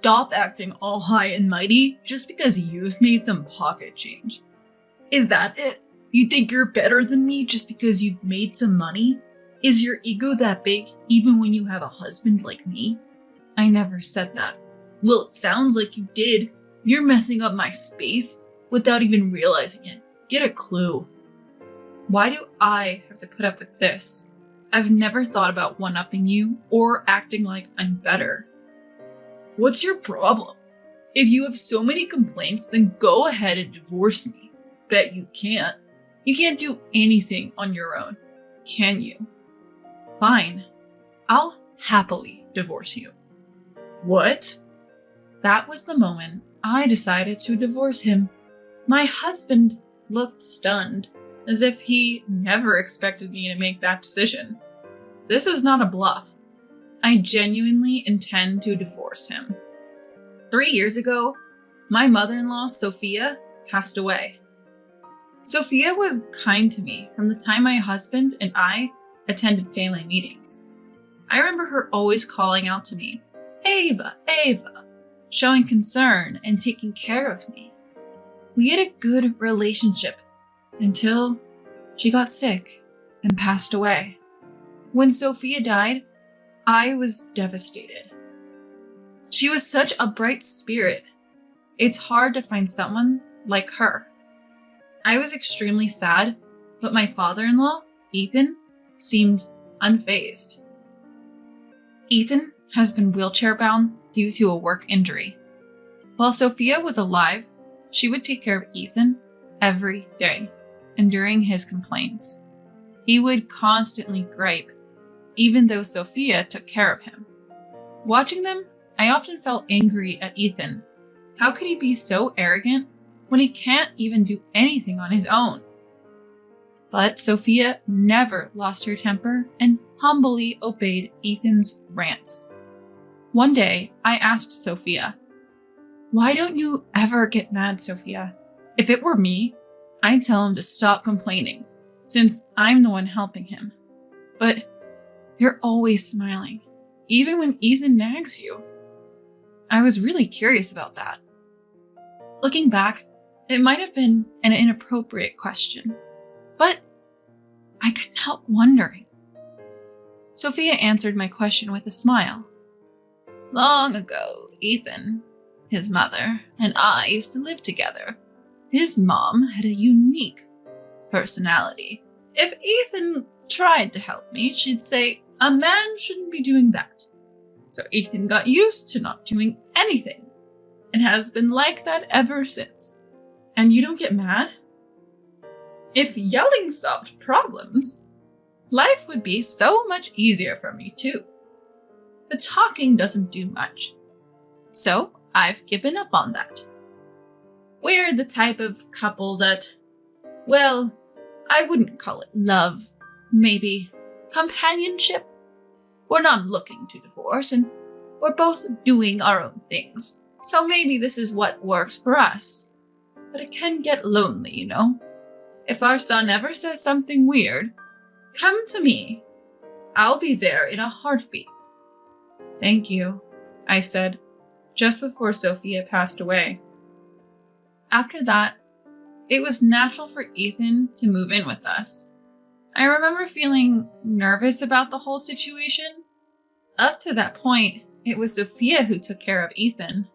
Stop acting all high and mighty just because you've made some pocket change. Is that it? You think you're better than me just because you've made some money? Is your ego that big even when you have a husband like me? I never said that. Well, it sounds like you did. You're messing up my space without even realizing it. Get a clue. Why do I have to put up with this? I've never thought about one-upping you or acting like I'm better. What's your problem? If you have so many complaints, then go ahead and divorce me. Bet you can't. You can't do anything on your own, can you? Fine. I'll happily divorce you. What? That was the moment I decided to divorce him. My husband looked stunned, as if he never expected me to make that decision. This is not a bluff. I genuinely intend to divorce him. 3 years ago, my mother-in-law, Sophia, passed away. Sophia was kind to me from the time my husband and I attended family meetings. I remember her always calling out to me, "Ava, Ava," showing concern and taking care of me. We had a good relationship until she got sick and passed away. When Sophia died, I was devastated. She was such a bright spirit. It's hard to find someone like her. I was extremely sad, but my father-in-law, Ethan, seemed unfazed. Ethan has been wheelchair-bound due to a work injury. While Sophia was alive, she would take care of Ethan every day, enduring his complaints. He would constantly gripe, even though Sophia took care of him. Watching them, I often felt angry at Ethan. How could he be so arrogant when he can't even do anything on his own? But Sophia never lost her temper and humbly obeyed Ethan's rants. One day, I asked Sophia, "Why don't you ever get mad, Sophia? If it were me, I'd tell him to stop complaining, since I'm the one helping him. But you're always smiling, even when Ethan nags you." I was really curious about that. Looking back, it might have been an inappropriate question, but I couldn't help wondering. Sophia answered my question with a smile. "Long ago, Ethan, his mother, and I used to live together. His mom had a unique personality. If Ethan tried to help me, she'd say, 'A man shouldn't be doing that.' So Ethan got used to not doing anything, and has been like that ever since." And you don't get mad? If yelling solved problems, life would be so much easier for me too. But talking doesn't do much. So I've given up on that. We're the type of couple that, well, I wouldn't call it love, maybe companionship. We're not looking to divorce, and we're both doing our own things. So maybe this is what works for us. But it can get lonely, you know? If our son ever says something weird, come to me. I'll be there in a heartbeat." "Thank you," I said, just before Sophia passed away. After that, it was natural for Ethan to move in with us. I remember feeling nervous about the whole situation. Up to that point, it was Sophia who took care of Ethan.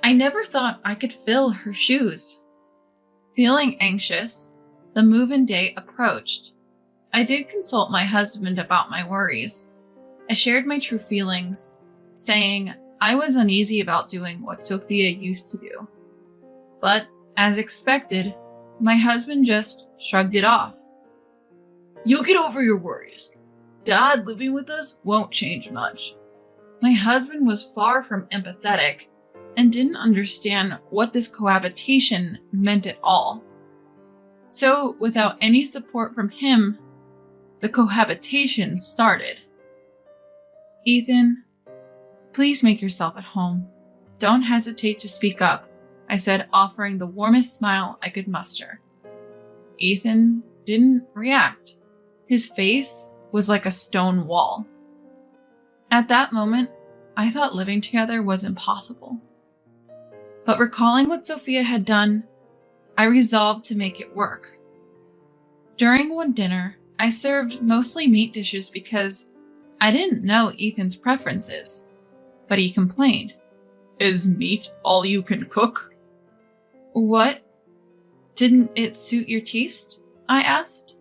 I never thought I could fill her shoes. Feeling anxious, the move-in day approached. I did consult my husband about my worries. I shared my true feelings, saying I was uneasy about doing what Sophia used to do. But, as expected, my husband just shrugged it off. "You'll get over your worries. Dad living with us won't change much." My husband was far from empathetic and didn't understand what this cohabitation meant at all. So, without any support from him, the cohabitation started. "Ethan, please make yourself at home. Don't hesitate to speak up," I said, offering the warmest smile I could muster. Ethan didn't react. His face was like a stone wall. At that moment, I thought living together was impossible. But recalling what Sophia had done, I resolved to make it work. During one dinner, I served mostly meat dishes because I didn't know Ethan's preferences, but he complained. Is meat all you can cook? What? Didn't it suit your taste? I asked.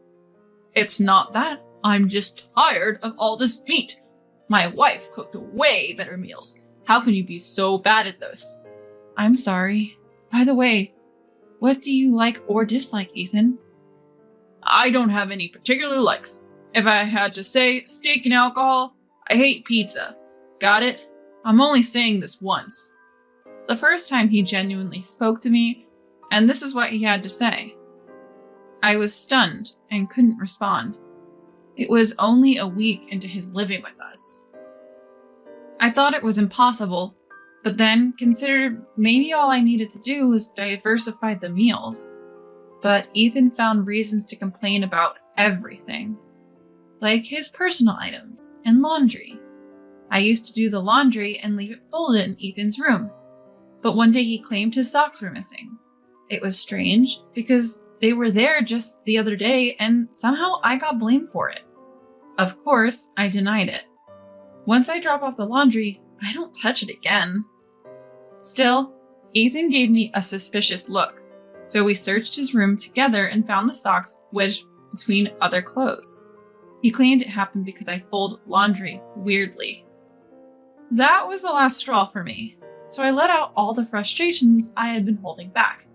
It's not that. I'm just tired of all this meat. My wife cooked way better meals. How can you be so bad at this? I'm sorry. By the way, what do you like or dislike, Ethan? I don't have any particular likes. If I had to say steak and alcohol, I hate pizza. Got it? I'm only saying this once. The first time he genuinely spoke to me, and this is what he had to say. I was stunned and couldn't respond. It was only a week into his living with us. I thought it was impossible, but then considered maybe all I needed to do was diversify the meals. But Ethan found reasons to complain about everything, like his personal items and laundry. I used to do the laundry and leave it folded in Ethan's room, but one day he claimed his socks were missing. It was strange because they were there just the other day and somehow I got blamed for it. Of course, I denied it. Once I drop off the laundry, I don't touch it again. Still, Ethan gave me a suspicious look, so we searched his room together and found the socks wedged between other clothes. He claimed it happened because I fold laundry weirdly. That was the last straw for me, so I let out all the frustrations I had been holding back.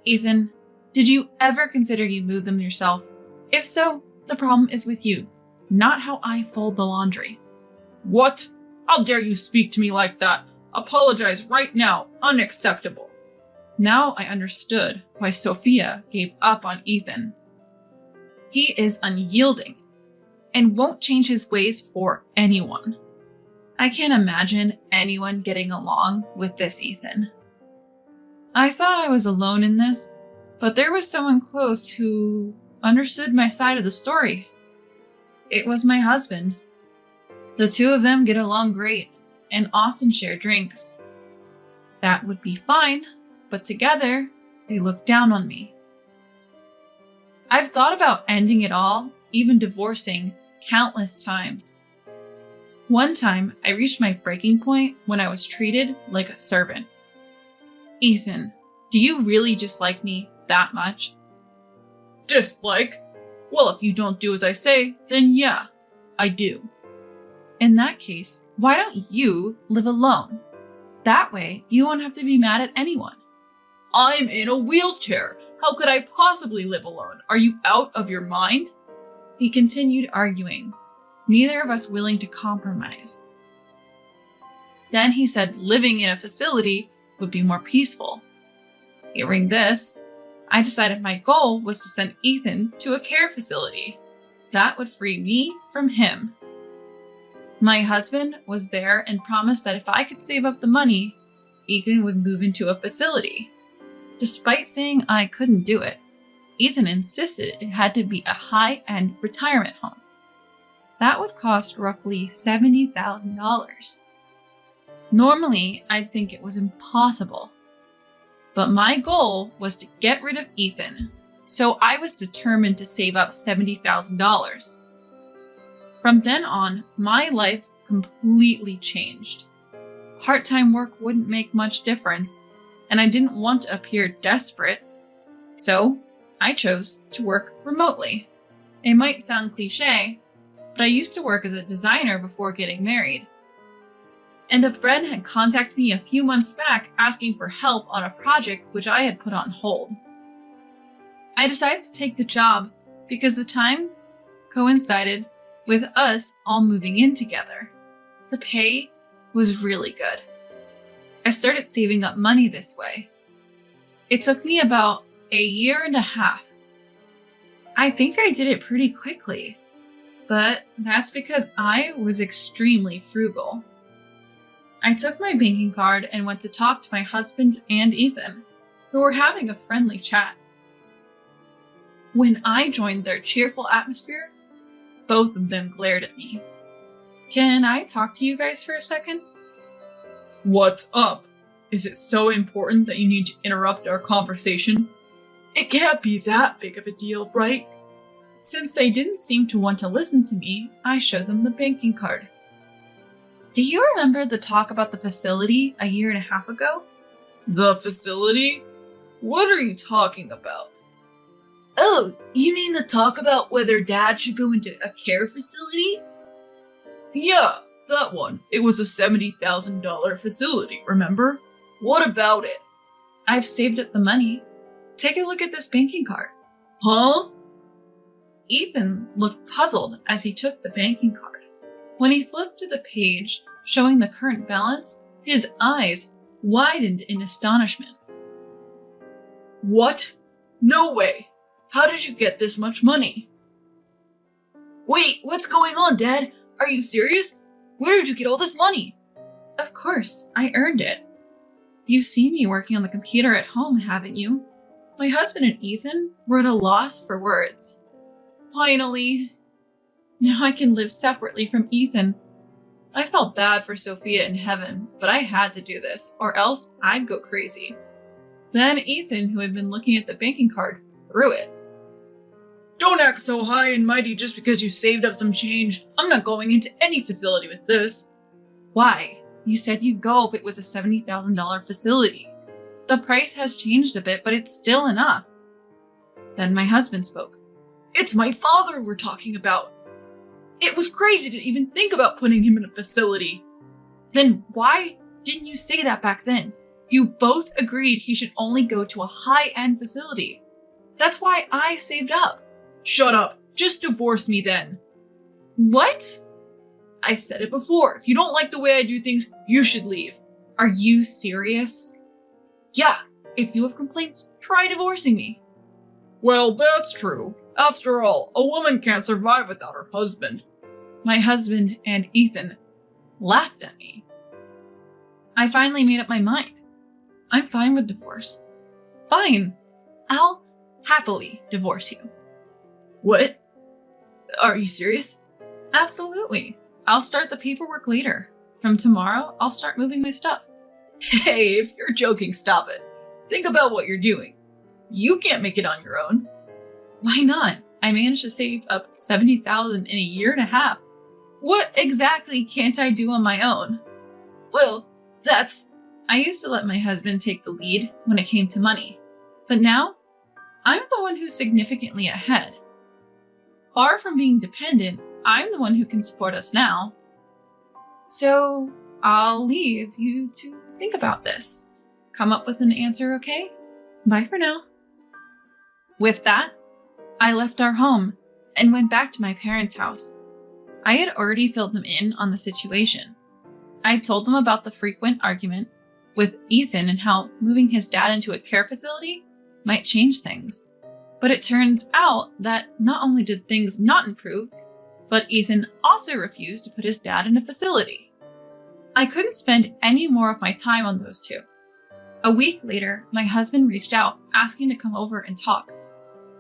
Ethan, did you ever consider you move them yourself? If so, the problem is with you, not how I fold the laundry. What? How dare you speak to me like that? Apologize right now. Unacceptable. Now I understood why Sophia gave up on Ethan. He is unyielding and won't change his ways for anyone. I can't imagine anyone getting along with this Ethan. I thought I was alone in this, but there was someone close who understood my side of the story. It was my husband. The two of them get along great and often share drinks. That would be fine, but together, they look down on me. I've thought about ending it all, even divorcing, countless times. One time, I reached my breaking point when I was treated like a servant. Ethan, do you really dislike me that much? Dislike? Well, if you don't do as I say, then yeah, I do. In that case, why don't you live alone? That way, you won't have to be mad at anyone. I'm in a wheelchair. How could I possibly live alone? Are you out of your mind? He continued arguing, neither of us willing to compromise. Then he said living in a facility would be more peaceful. Hearing this, I decided my goal was to send Ethan to a care facility. That would free me from him. My husband was there and promised that if I could save up the money, Ethan would move into a facility. Despite saying I couldn't do it, Ethan insisted it had to be a high-end retirement home. That would cost roughly $70,000. Normally, I'd think it was impossible. But my goal was to get rid of Ethan, so I was determined to save up $70,000. From then on, my life completely changed. Part-time work wouldn't make much difference, and I didn't want to appear desperate, so I chose to work remotely. It might sound cliche, but I used to work as a designer before getting married. And a friend had contacted me a few months back asking for help on a project which I had put on hold. I decided to take the job because the time coincided with us all moving in together. The pay was really good. I started saving up money this way. It took me about a year and a half. I think I did it pretty quickly, but that's because I was extremely frugal. I took my banking card and went to talk to my husband and Ethan, who were having a friendly chat. When I joined their cheerful atmosphere, both of them glared at me. Can I talk to you guys for a second? What's up? Is it so important that you need to interrupt our conversation? It can't be that big of a deal, right? Since they didn't seem to want to listen to me, I showed them the banking card. Do you remember the talk about the facility a year and a half ago? The facility? What are you talking about? Oh, you mean the talk about whether Dad should go into a care facility? Yeah, that one. It was a $70,000 facility, remember? What about it? I've saved up the money. Take a look at this banking card. Huh? Ethan looked puzzled as he took the banking card. When he flipped to the page showing the current balance, his eyes widened in astonishment. What? No way. How did you get this much money? Wait, what's going on, Dad? Are you serious? Where did you get all this money? Of course, I earned it. You've seen me working on the computer at home, haven't you? My husband and Ethan were at a loss for words. Finally, now I can live separately from Ethan. I felt bad for Sophia in heaven, but I had to do this, or else I'd go crazy. Then Ethan, who had been looking at the banking card, threw it. Don't act so high and mighty just because you saved up some change. I'm not going into any facility with this. Why? You said you'd go if it was a $70,000 facility. The price has changed a bit, but it's still enough. Then my husband spoke. It's my father we're talking about. It was crazy to even think about putting him in a facility. Then why didn't you say that back then? You both agreed he should only go to a high-end facility. That's why I saved up. Shut up. Just divorce me then. What? I said it before. If you don't like the way I do things, you should leave. Are you serious? Yeah. If you have complaints, try divorcing me. Well, that's true. After all, a woman can't survive without her husband. My husband and Ethan laughed at me. I finally made up my mind. I'm fine with divorce. Fine. I'll happily divorce you. What? Are you serious? Absolutely. I'll start the paperwork later. From tomorrow, I'll start moving my stuff. Hey, if you're joking, stop it. Think about what you're doing. You can't make it on your own. Why not? I managed to save up $70,000 in a year and a half. What exactly can't I do on my own? Well, I used to let my husband take the lead when it came to money. But now, I'm the one who's significantly ahead. Far from being dependent, I'm the one who can support us now. So, I'll leave you to think about this. Come up with an answer, okay? Bye for now. With that, I left our home and went back to my parents' house. I had already filled them in on the situation. I told them about the frequent argument with Ethan and how moving his dad into a care facility might change things. But it turns out that not only did things not improve, but Ethan also refused to put his dad in a facility. I couldn't spend any more of my time on those two. A week later, my husband reached out asking to come over and talk.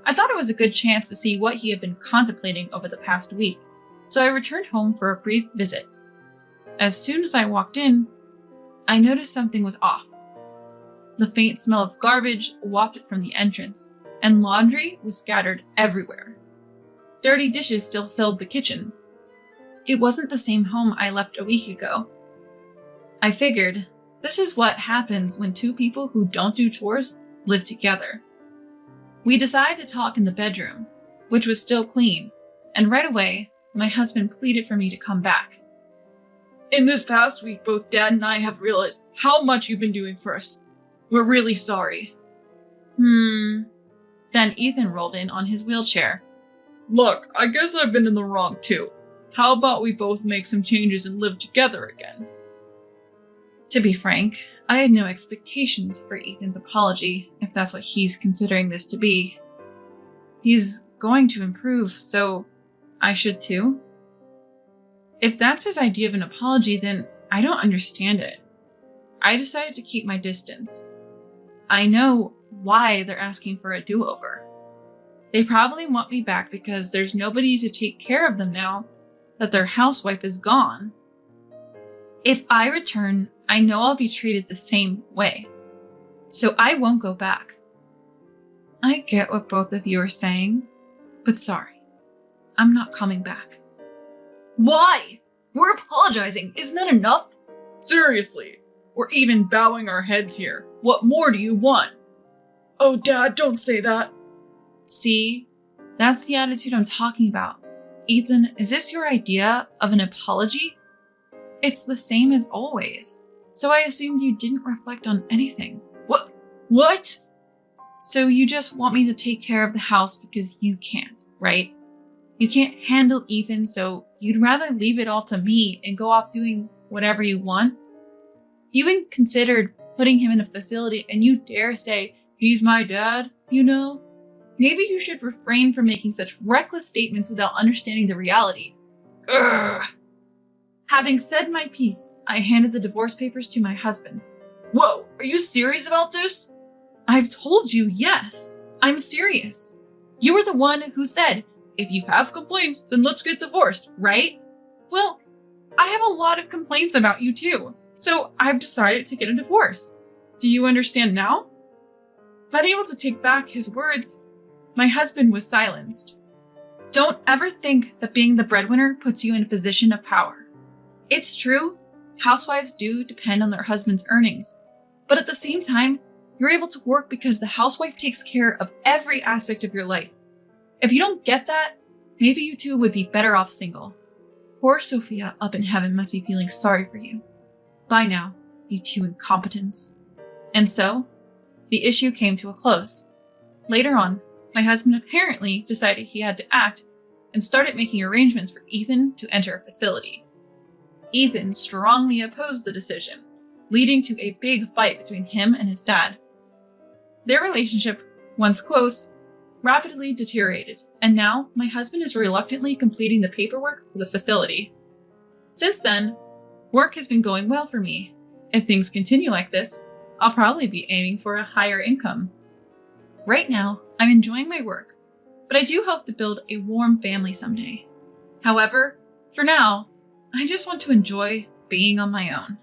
I thought it was a good chance to see what he had been contemplating over the past week, so I returned home for a brief visit. As soon as I walked in, I noticed something was off. The faint smell of garbage wafted from the entrance, and laundry was scattered everywhere. Dirty dishes still filled the kitchen. It wasn't the same home I left a week ago. I figured, this is what happens when two people who don't do chores live together. We decided to talk in the bedroom, which was still clean, and right away, my husband pleaded for me to come back. In this past week, both Dad and I have realized how much you've been doing for us. We're really sorry. Then Ethan rolled in on his wheelchair. Look, I guess I've been in the wrong too. How about we both make some changes and live together again? To be frank, I had no expectations for Ethan's apology, if that's what he's considering this to be. He's going to improve, so I should too. If that's his idea of an apology, then I don't understand it. I decided to keep my distance. I know why they're asking for a do-over. They probably want me back because there's nobody to take care of them now that their housewife is gone. If I return, I know I'll be treated the same way. So I won't go back. I get what both of you are saying, but sorry, I'm not coming back. Why? We're apologizing. Isn't that enough? Seriously, we're even bowing our heads here. What more do you want? Oh, Dad, don't say that. See, that's the attitude I'm talking about. Ethan, is this your idea of an apology? It's the same as always, so I assumed you didn't reflect on anything. What? So you just want me to take care of the house because you can't, right? You can't handle Ethan, so you'd rather leave it all to me and go off doing whatever you want? You even considered putting him in a facility and you dare say, he's my dad, you know? Maybe you should refrain from making such reckless statements without understanding the reality. Ugh. Having said my piece, I handed the divorce papers to my husband. Whoa, are you serious about this? I've told you, yes, I'm serious. You were the one who said, if you have complaints, then let's get divorced, right? Well, I have a lot of complaints about you too, so I've decided to get a divorce. Do you understand now? Unable to take back his words, my husband was silenced. Don't ever think that being the breadwinner puts you in a position of power. It's true, housewives do depend on their husband's earnings, but at the same time, you're able to work because the housewife takes care of every aspect of your life. If you don't get that, maybe you two would be better off single. Poor Sophia up in heaven must be feeling sorry for you. Bye now, you two incompetents. And so, the issue came to a close. Later on, my husband apparently decided he had to act and started making arrangements for Ethan to enter a facility. Ethan strongly opposed the decision, leading to a big fight between him and his dad. Their relationship, once close, rapidly deteriorated, and now my husband is reluctantly completing the paperwork for the facility. Since then, work has been going well for me. If things continue like this, I'll probably be aiming for a higher income. Right now, I'm enjoying my work, but I do hope to build a warm family someday. However, for now, I just want to enjoy being on my own.